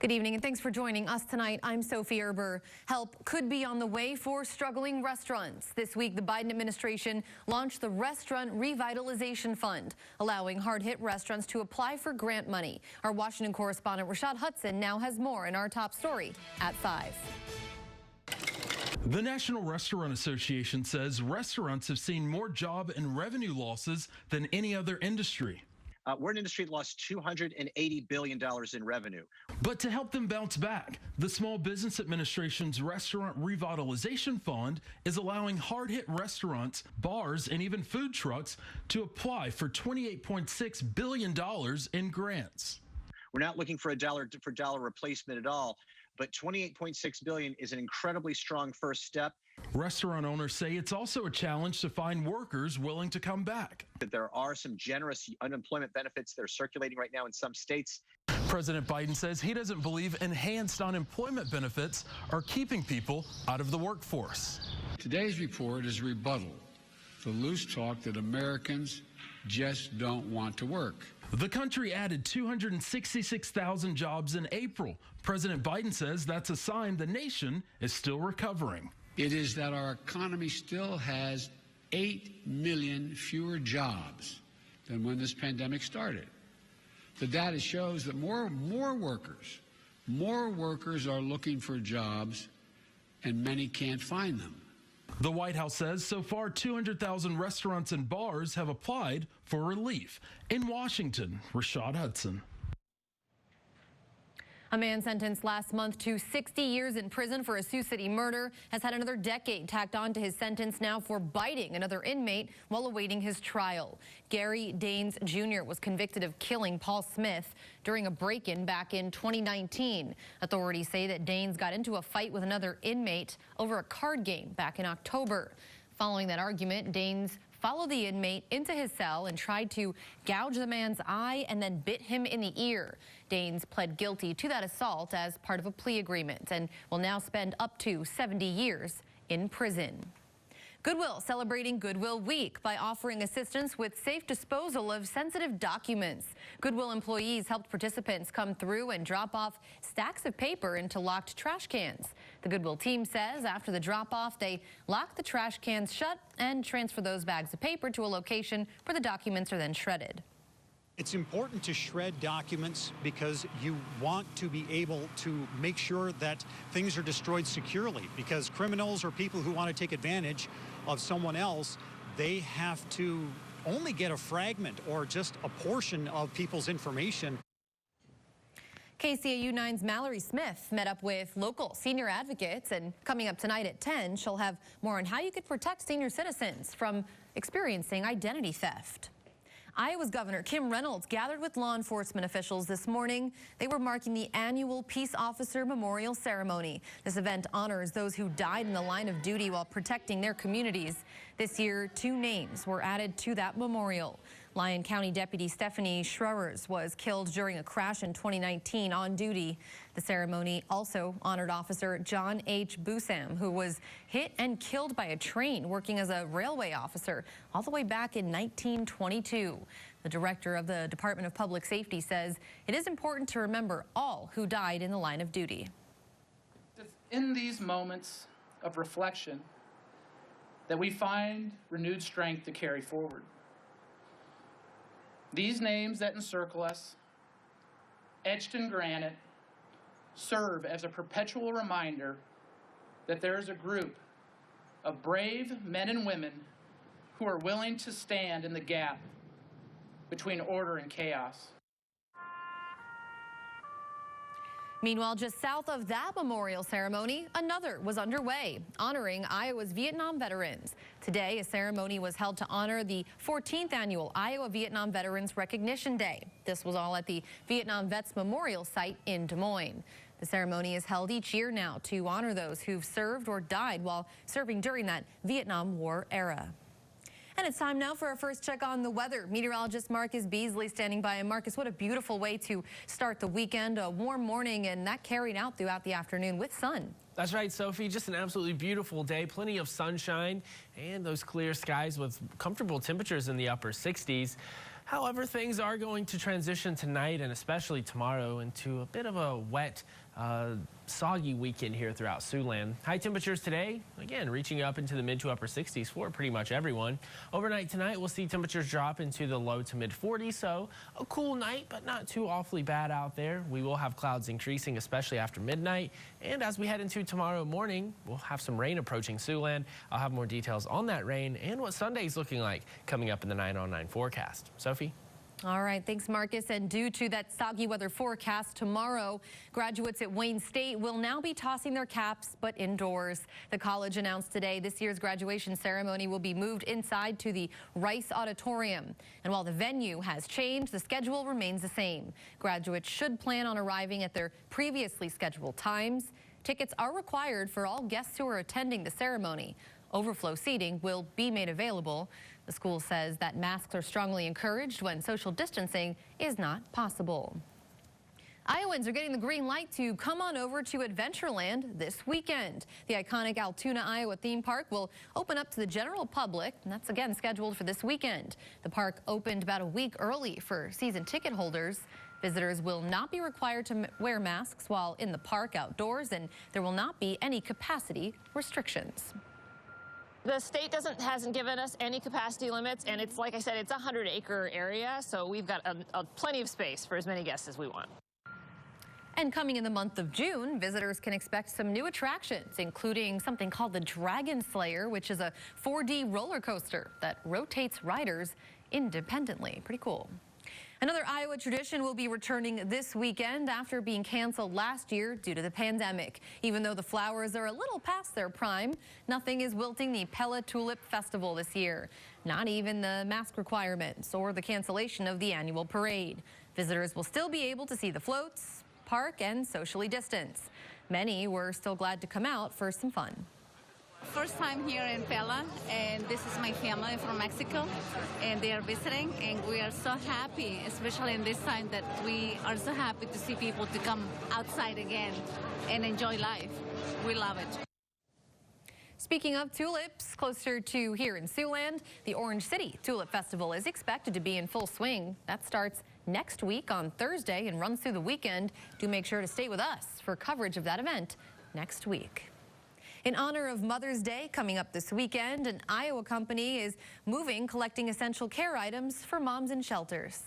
Good evening and thanks for joining us tonight. I'm Sophie Erber. Help could be on the way for struggling restaurants. This week, the Biden administration launched the Restaurant Revitalization Fund, allowing hard-hit restaurants to apply for grant money. Our Washington correspondent Rashad Hudson now has more in our top story at 5. The National Restaurant Association says restaurants have seen more job and revenue losses than any other industry. We're an industry that lost $280 billion in revenue. But to help them bounce back, the Small Business Administration's Restaurant Revitalization Fund is allowing hard-hit restaurants, bars, and even food trucks to apply for $28.6 billion in grants. We're not looking for a dollar replacement at all, but $28.6 billion is an incredibly strong first step. Restaurant owners say it's also a challenge to find workers willing to come back. There are some generous unemployment benefits that are circulating right now in some states. President Biden says he doesn't believe enhanced unemployment benefits are keeping people out of the workforce. Today's report is a rebuttal to loose talk that Americans just don't want to work. The country added 266,000 jobs in April. President Biden says that's a sign the nation is still recovering. It is that our economy still has 8 million fewer jobs than when this pandemic started. The data shows that more workers are looking for jobs, and many can't find them. The White House says so far 200,000 restaurants and bars have applied for relief. In Washington, Rashad Hudson. A man sentenced last month to 60 years in prison for a Sioux City murder has had another decade tacked on to his sentence now for biting another inmate while awaiting his trial. Gary Daines Jr. was convicted of killing Paul Smith during a break-in back in 2019. Authorities say that Daines got into a fight with another inmate over a card game back in October. Following that argument, Daines followed the inmate into his cell and tried to gouge the man's eye and then bit him in the ear. Daines pled guilty to that assault as part of a plea agreement and will now spend up to 70 years in prison. Goodwill celebrating Goodwill Week by offering assistance with safe disposal of sensitive documents. Goodwill employees helped participants come through and drop off stacks of paper into locked trash cans. The Goodwill team says after the drop-off, they lock the trash cans shut and transfer those bags of paper to a location where the documents are then shredded. It's important to shred documents because you want to be able to make sure that things are destroyed securely, because criminals or people who want to take advantage of someone else, they have to only get a fragment or just a portion of people's information. KCAU 9's Mallory Smith met up with local senior advocates, and coming up tonight at 10, she'll have more on how you could protect senior citizens from experiencing identity theft. Iowa's Governor Kim Reynolds gathered with law enforcement officials this morning. They were marking the annual Peace Officer Memorial Ceremony. This event honors those who died in the line of duty while protecting their communities. This year, 2 names were added to that memorial. Lyon County Deputy Stephanie Schreurs was killed during a crash in 2019 on duty. The ceremony also honored Officer John H. Busam, who was hit and killed by a train working as a railway officer all the way back in 1922. The director of the Department of Public Safety says it is important to remember all who died in the line of duty. It's in these moments of reflection that we find renewed strength to carry forward. These names that encircle us, etched in granite, serve as a perpetual reminder that there is a group of brave men and women who are willing to stand in the gap between order and chaos. Meanwhile, just south of that memorial ceremony, another was underway, honoring Iowa's Vietnam veterans. Today, a ceremony was held to honor the 14th annual Iowa Vietnam Veterans Recognition Day. This was all at the Vietnam Vets Memorial Site in Des Moines. The ceremony is held each year now to honor those who've served or died while serving during that Vietnam War era. And it's time now for our first check on the weather. Meteorologist Marcus Beasley standing by. And Marcus, what a beautiful way to start the weekend. A warm morning, and that carried out throughout the afternoon with sun. That's right, Sophie. Just an absolutely beautiful day. Plenty of sunshine and those clear skies with comfortable temperatures in the upper 60s. However, things are going to transition tonight and especially tomorrow into a bit of a wet, soggy weekend here throughout Siouxland. High temperatures today, again, reaching up into the mid to upper 60s for pretty much everyone. Overnight tonight, we'll see temperatures drop into the low to mid 40s, so a cool night, but not too awfully bad out there. We will have clouds increasing, especially after midnight. And as we head into tomorrow morning, we'll have some rain approaching Siouxland. I'll have more details on that rain and what Sunday's looking like coming up in the 9 on 9 forecast. Sophie? All right, thanks, Marcus. And due to that soggy weather forecast tomorrow, graduates at Wayne State will now be tossing their caps, but indoors. The college announced today this year's graduation ceremony will be moved inside to the Rice Auditorium. And while the venue has changed, the schedule remains the same. Graduates should plan on arriving at their previously scheduled times. Tickets are required for all guests who are attending the ceremony. Overflow seating will be made available. The school says that masks are strongly encouraged when social distancing is not possible. Iowans are getting the green light to come on over to Adventureland this weekend. The iconic Altoona, Iowa theme park will open up to the general public, and that's again scheduled for this weekend. The park opened about a week early for season ticket holders. Visitors will not be required to wear masks while in the park outdoors, and there will not be any capacity restrictions. The state hasn't given us any capacity limits, and it's like I said, it's a 100-acre area, so we've got plenty of space for as many guests as we want. And coming in the month of June, visitors can expect some new attractions, including something called the Dragon Slayer, which is a 4D roller coaster that rotates riders independently. Pretty cool. Another Iowa tradition will be returning this weekend after being canceled last year due to the pandemic. Even though the flowers are a little past their prime, nothing is wilting the Pella Tulip Festival this year. Not even the mask requirements or the cancellation of the annual parade. Visitors will still be able to see the floats, park, and socially distance. Many were still glad to come out for some fun. First time here in Pella, and this is my family from Mexico, and they are visiting, and we are so happy, especially in this time, that we are so happy to see people to come outside again and enjoy life. We love it. Speaking of tulips, closer to here in Siouxland, the Orange City Tulip Festival is expected to be in full swing. That starts next week on Thursday and runs through the weekend. Do make sure to stay with us for coverage of that event next week. In honor of Mother's Day coming up this weekend, an Iowa company is moving, collecting essential care items for moms in shelters.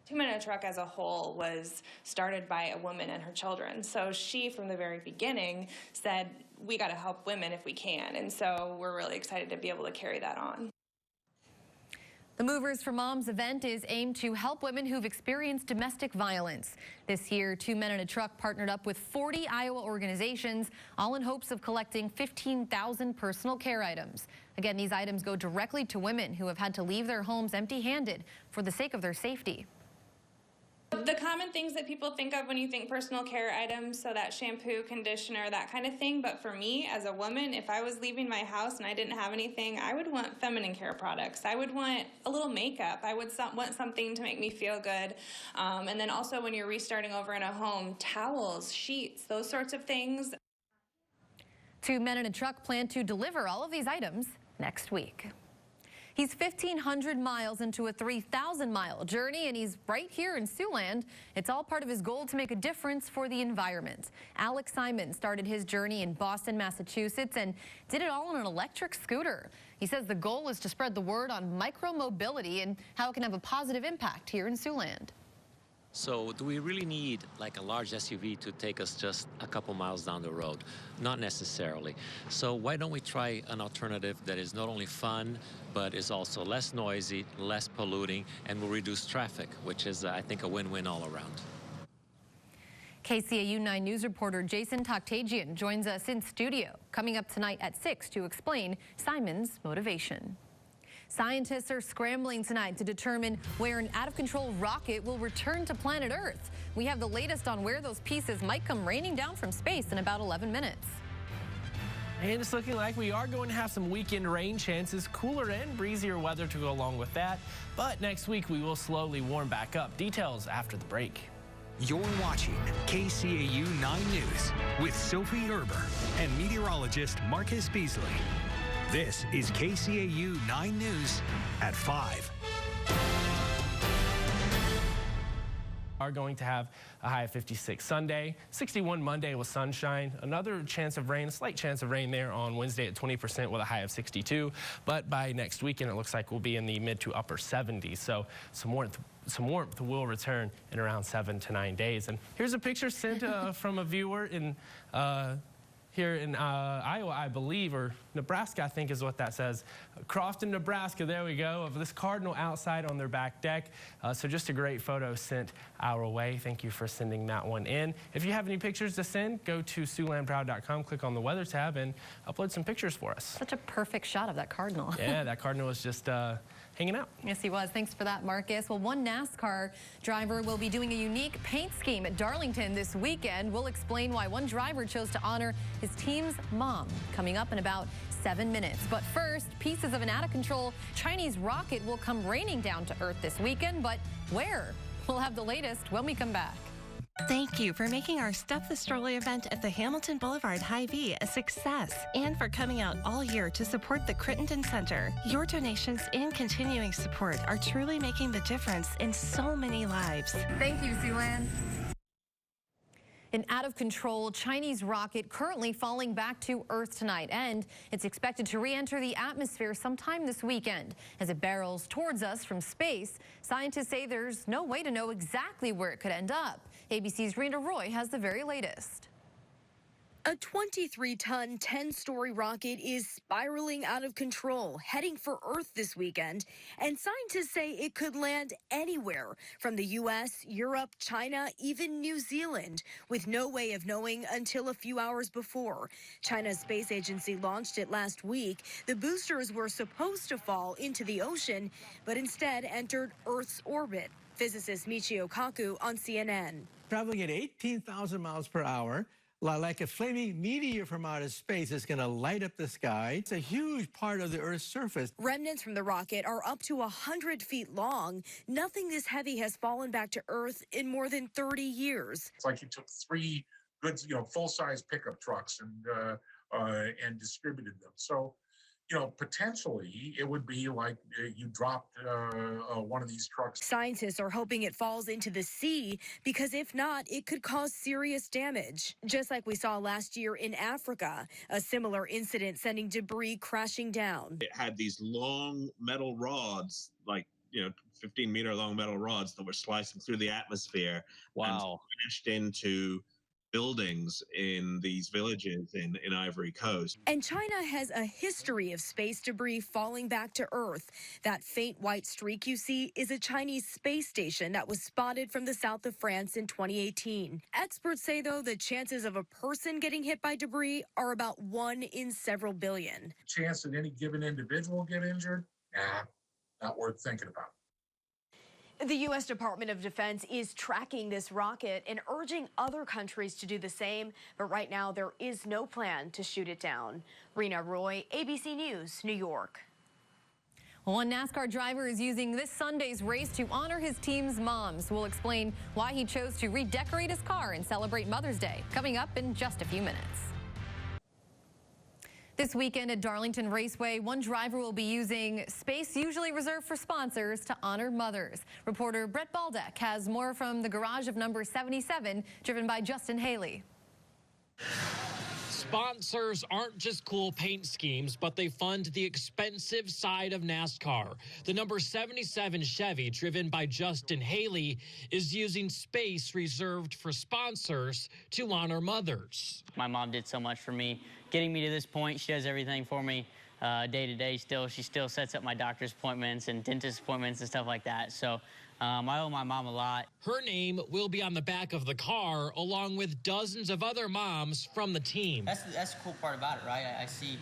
2 Minute Truck as a whole was started by a woman and her children. So she, from the very beginning, said, we got to help women if we can. And so we're really excited to be able to carry that on. The Movers for Moms event is aimed to help women who've experienced domestic violence. This year, 2 Men in a Truck partnered up with 40 Iowa organizations, all in hopes of collecting 15,000 personal care items. Again, these items go directly to women who have had to leave their homes empty-handed for the sake of their safety. The common things that people think of when you think personal care items, so that shampoo, conditioner, that kind of thing. But for me, as a woman, if I was leaving my house and I didn't have anything, I would want feminine care products. I would want a little makeup. I would want something to make me feel good. And then also when you're restarting over in a home, towels, sheets, those sorts of things. 2 Men in a Truck plan to deliver all of these items next week. He's 1,500 miles into a 3,000-mile journey, and he's right here in Siouxland. It's all part of his goal to make a difference for the environment. Alex Simon started his journey in Boston, Massachusetts, and did it all on an electric scooter. He says the goal is to spread the word on micromobility and how it can have a positive impact here in Siouxland. So do we really need like a large SUV to take us just a couple miles down the road? Not necessarily. So why don't we try an alternative that is not only fun, but is also less noisy, less polluting, and will reduce traffic, which is, I think, a win-win all around. KCAU 9 News reporter Jason Toktagian joins us in studio, coming up tonight at 6 to explain Simon's motivation. Scientists are scrambling tonight to determine where an out-of-control rocket will return to planet Earth. We have the latest on where those pieces might come raining down from space in about 11 minutes. And it's looking like we are going to have some weekend rain chances, cooler and breezier weather to go along with that. But next week we will slowly warm back up. Details after the break. You're watching KCAU 9 News with Sophie Erber and meteorologist Marcus Beasley. This is KCAU 9 News at 5. are going to have a high of 56 Sunday, 61 Monday with sunshine, another chance of rain, a slight chance of rain there on Wednesday at 20% with a high of 62. But by next weekend, it looks like we'll be in the mid to upper 70s. So some warmth will return in around 7 to 9 days. And here's a picture sent from a viewer in here in Iowa, I believe, or Nebraska, I think is what that says. Crofton, Nebraska, there we go, of this cardinal outside on their back deck. So just a great photo sent our way. Thank you for sending that one in. If you have any pictures to send, go to SiouxlandProud.com, click on the weather tab, and upload some pictures for us. Such a perfect shot of that cardinal. Yeah, that cardinal was just hanging out. Yes, he was. Thanks for that, Marcus. Well, one NASCAR driver will be doing a unique paint scheme at Darlington this weekend. We'll explain why one driver chose to honor his team's mom, coming up in about 7 minutes. But first, pieces of an out-of-control Chinese rocket will come raining down to Earth this weekend. But where? We'll have the latest when we come back. Thank you for making our Stuff the Stroller event at the Hamilton Boulevard Hy-Vee a success and for coming out all year to support the Crittenden Center. Your donations and continuing support are truly making the difference in so many lives. Thank you, Siouxland. An out-of-control Chinese rocket currently falling back to Earth tonight, and it's expected to re-enter the atmosphere sometime this weekend. As it barrels towards us from space, scientists say there's no way to know exactly where it could end up. ABC's Rena Roy has the very latest. A 23-ton, 10-story rocket is spiraling out of control, heading for Earth this weekend, and scientists say it could land anywhere from the U.S., Europe, China, even New Zealand, with no way of knowing until a few hours before. China's space agency launched it last week. The boosters were supposed to fall into the ocean, but instead entered Earth's orbit. Physicist Michio Kaku on CNN. Traveling at 18,000 miles per hour, like a flaming meteor from outer space, it's going to light up the sky. It's a huge part of the Earth's surface. Remnants from the rocket are up to 100 feet long. Nothing this heavy has fallen back to Earth in more than 30 years. It's like you took 3 good, full-size pickup trucks and distributed them. So, potentially it would be like you dropped one of these trucks. Scientists are hoping it falls into the sea because if not, it could cause serious damage. Just like we saw last year in Africa, a similar incident sending debris crashing down. It had these long metal rods, like 15-meter long metal rods that were slicing through the atmosphere. Wow. And crashed into buildings in these villages in Ivory Coast. And China has a history of space debris falling back to Earth. That faint white streak you see is a Chinese space station that was spotted from the south of France in 2018. Experts say, though, the chances of a person getting hit by debris are about 1 in several billion. Chance that any given individual get injured? Nah, not worth thinking about. The U.S. Department of Defense is tracking this rocket and urging other countries to do the same. But right now, there is no plan to shoot it down. Rena Roy, ABC News, New York. One NASCAR driver is using this Sunday's race to honor his team's moms. We'll explain why he chose to redecorate his car and celebrate Mother's Day, coming up in just a few minutes. This weekend at Darlington Raceway, one driver will be using space usually reserved for sponsors to honor mothers. Reporter Brett Baldeck has more from the garage of number 77, driven by Justin Haley. Sponsors aren't just cool paint schemes, but they fund the expensive side of NASCAR. The number 77 Chevy, driven by Justin Haley, is using space reserved for sponsors to honor mothers. My mom did so much for me, getting me to this point. She does everything for me day to day still. She still sets up my doctor's appointments and dentist appointments and stuff like that. So I owe my mom a lot. Her name will be on the back of the car, along with dozens of other moms from the team. That's the cool part about it, right? I see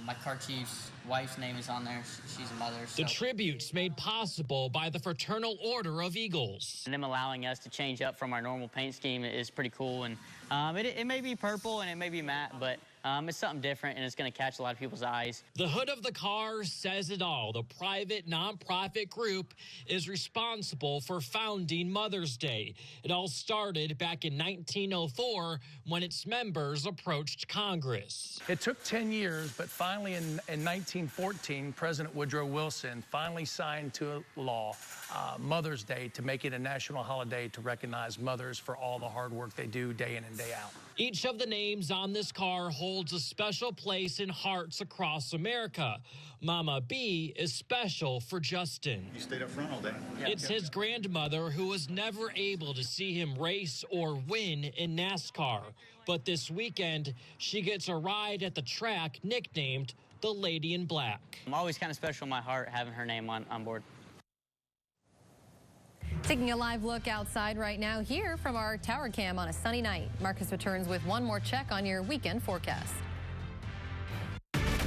my car chief's wife's name is on there. She's a mother. So. The tributes made possible by the Fraternal Order of Eagles. And them allowing us to change up from our normal paint scheme is pretty cool. And it may be purple and it may be matte, but it's something different, and it's going to catch a lot of people's eyes. The hood of the car says it all. The private nonprofit group is responsible for founding Mother's Day. It all started back in 1904 when its members approached Congress. It took 10 years, but finally in 1914, President Woodrow Wilson finally signed to law Mother's Day to make it a national holiday to recognize mothers for all the hard work they do day in and day out. Each of the names on this car holds a special place in hearts across America. Mama B is special for Justin. You stayed up front all day. It's his grandmother who was never able to see him race or win in NASCAR. But this weekend, she gets a ride at the track nicknamed the Lady in Black. I'm always kind of special in my heart having her name on board. Taking a live look outside right now here from our tower cam on a sunny night. Marcus returns with one more check on your weekend forecast.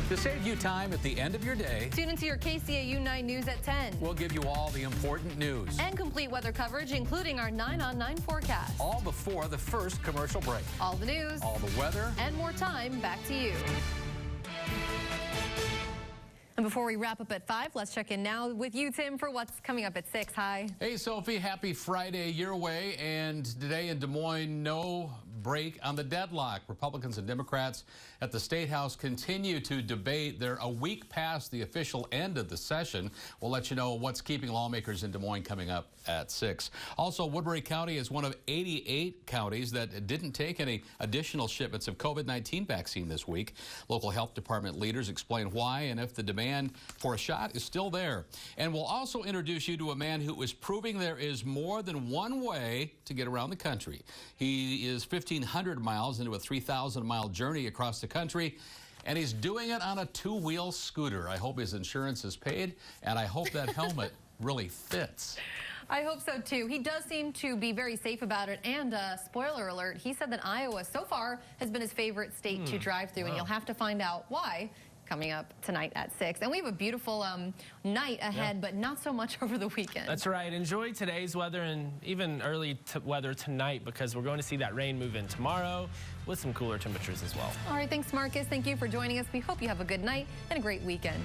To save you time at the end of your day, Tune into your KCAU 9 News at 10. we'll give you all the important news. And complete weather coverage, including our 9 on 9 forecast. All before the first commercial break. All the news. All the weather. And more time. Back to you. And before we wrap up at 5, let's check in now with you, Tim, for what's coming up at 6. Hi. Hey, Sophie, happy Friday your way. And today in Des Moines, no break on the deadlock. Republicans and Democrats at the State House continue to debate. They're a week past the official end of the session. We'll let you know what's keeping lawmakers in Des Moines coming up at 6. Also, Woodbury County is one of 88 counties that didn't take any additional shipments of COVID-19 vaccine this week. Local health department leaders explain why and if the demand for a shot is still there. And we'll also introduce you to a man who is proving there is more than one way to get around the country. He is 1,500 miles into a 3,000-mile journey across the country, and he's doing it on a 2-wheel scooter. I hope his insurance is paid, and I hope that helmet really fits. I hope so, too. He does seem to be very safe about it. And spoiler alert, he said that Iowa so far has been his favorite state to drive through, and you'll have to find out why coming up tonight at 6. And we have a beautiful night ahead, but not so much over the weekend. That's right. Enjoy today's weather and even early weather tonight, because we're going to see that rain move in tomorrow with some cooler temperatures as well. All right, thanks, Marcus. Thank you for joining us. We hope you have a good night and a great weekend.